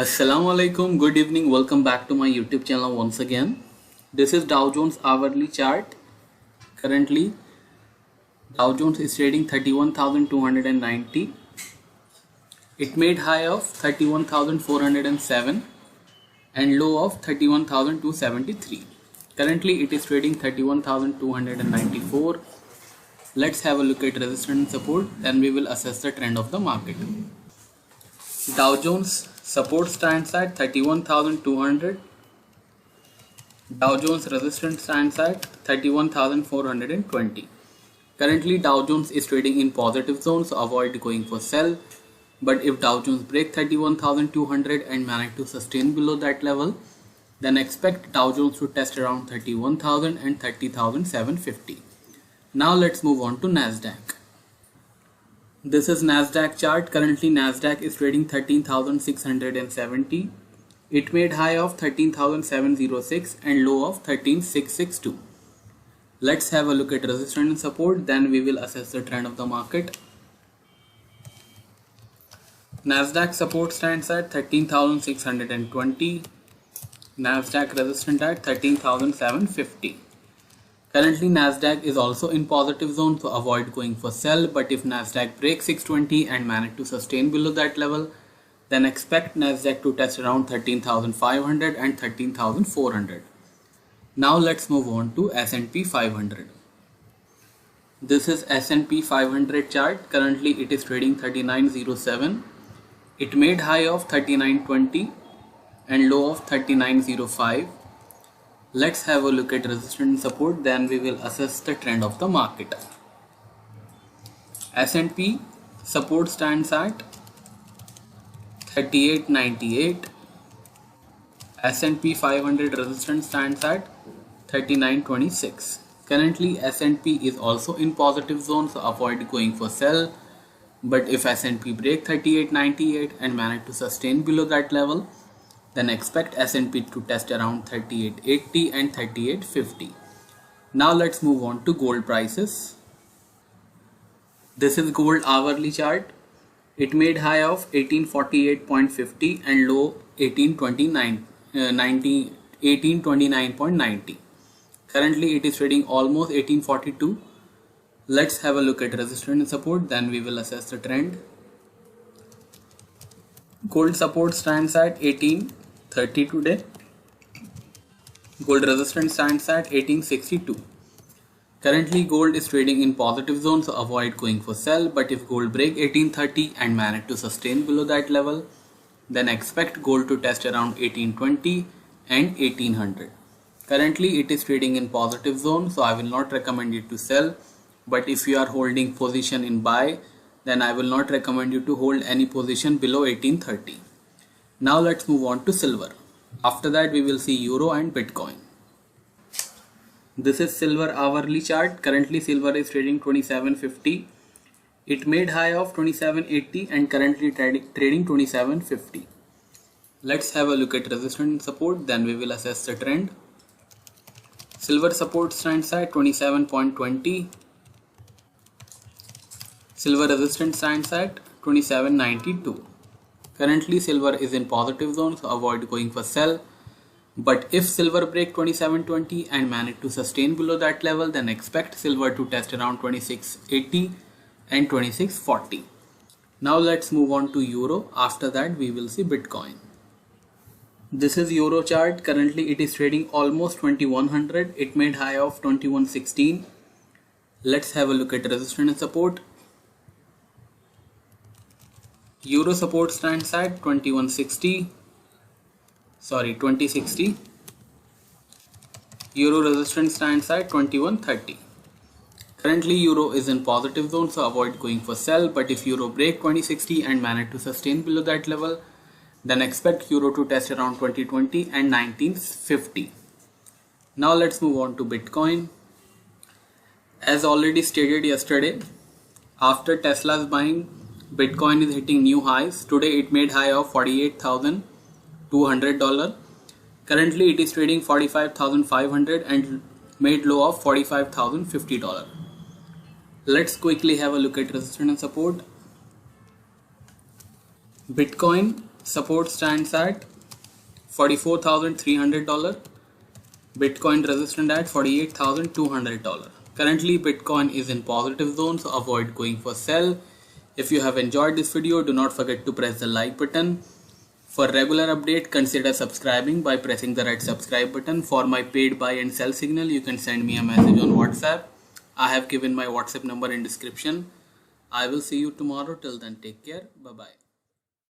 Assalamu alaikum, good evening, welcome back to my YouTube channel once again. This is Dow Jones hourly chart. Currently Dow Jones is trading 31,290. It made high of 31,407 and low of 31,273. Currently it is trading 31,294. Let's have a look at resistance and support, then we will assess the trend of the market. Dow Jones support stands at 31,200. Dow Jones resistance stands at 31,420. Currently Dow Jones is trading in positive zone, so avoid going for sell. But if Dow Jones break 31,200 and manage to sustain below that level, then expect Dow Jones to test around 31,000 and 30,750. Now let's move on to Nasdaq. This is Nasdaq chart. Currently Nasdaq is trading 13,670. It made high of 13,706 and low of 13,662. Let's have a look at resistance and support, then we will assess the trend of the market. Nasdaq support stands at 13,620. Nasdaq resistance at 13,750. Currently Nasdaq is also in positive zone, so avoid going for sell. But if Nasdaq breaks 620 and manage to sustain below that level, then expect Nasdaq to test around 13,500 and 13,400. Now let's move on to S&P 500. This is S&P 500 chart. Currently it is trading 3907. It made high of 3920 and low of 3905. Let's have a look at resistance and support, then we will assess the trend of the market. S&P support stands at 3898. S&P 500 resistance stands at 3926. Currently S&P is also in positive zone, so avoid going for sell. But if S&P break 3898 and manage to sustain below that level, then expect S&P to test around 3880 and 3850. Now let's move on to gold prices. This is gold hourly chart. It made high of 1848.50 and low 1829.90. Currently it is trading almost 1842. Let's have a look at resistance and support, then we will assess the trend. Gold support stands at 1830 today. Gold resistance stands at 1862. Currently gold is trading in positive zone, so avoid going for sell. But if gold break 1830 and manage to sustain below that level, then expect gold to test around 1820 and 1800. Currently it is trading in positive zone, so I will not recommend you to sell. But if you are holding position in buy, then I will not recommend you to hold any position below 1830. Now let's move on to silver. After that we will see euro and Bitcoin. This is silver hourly chart. Currently silver is trading 2750. It made high of 2780 and currently trading 2750. Let's have a look at resistance and support, then we will assess the trend. Silver support stands at 27.20. Silver resistance stands at 2792. Currently silver is in positive zone, so avoid going for sell. But if silver break 2720 and manage to sustain below that level, then expect silver to test around 2680 and 2640. Now let's move on to euro. After that we will see Bitcoin. This is euro chart. Currently it is trading almost 2100. It made high of 2116. Let's have a look at resistance and support. Euro support stands at 2060. Euro resistance stands at 2130. Currently euro is in positive zone, so avoid going for sell. But if euro break 2060 and manage to sustain below that level, then expect euro to test around 2020 and 1950. Now let's move on to Bitcoin. As already stated yesterday, after Tesla's buying, Bitcoin is hitting new highs. Today it made high of $48,200. Currently it is trading 45,500 and made low of $45,050. Let's quickly have a look at resistance and support. Bitcoin support stands at $44,300. Bitcoin resistance at $48,200. Currently Bitcoin is in positive zone, so avoid going for sell. If you have enjoyed this video, do not forget to press the like button. For regular update, consider subscribing by pressing the red subscribe button. For my paid buy and sell signal, you can send me a message on WhatsApp. I have given my WhatsApp number in description. I will see you tomorrow. Till then, take care. Bye bye.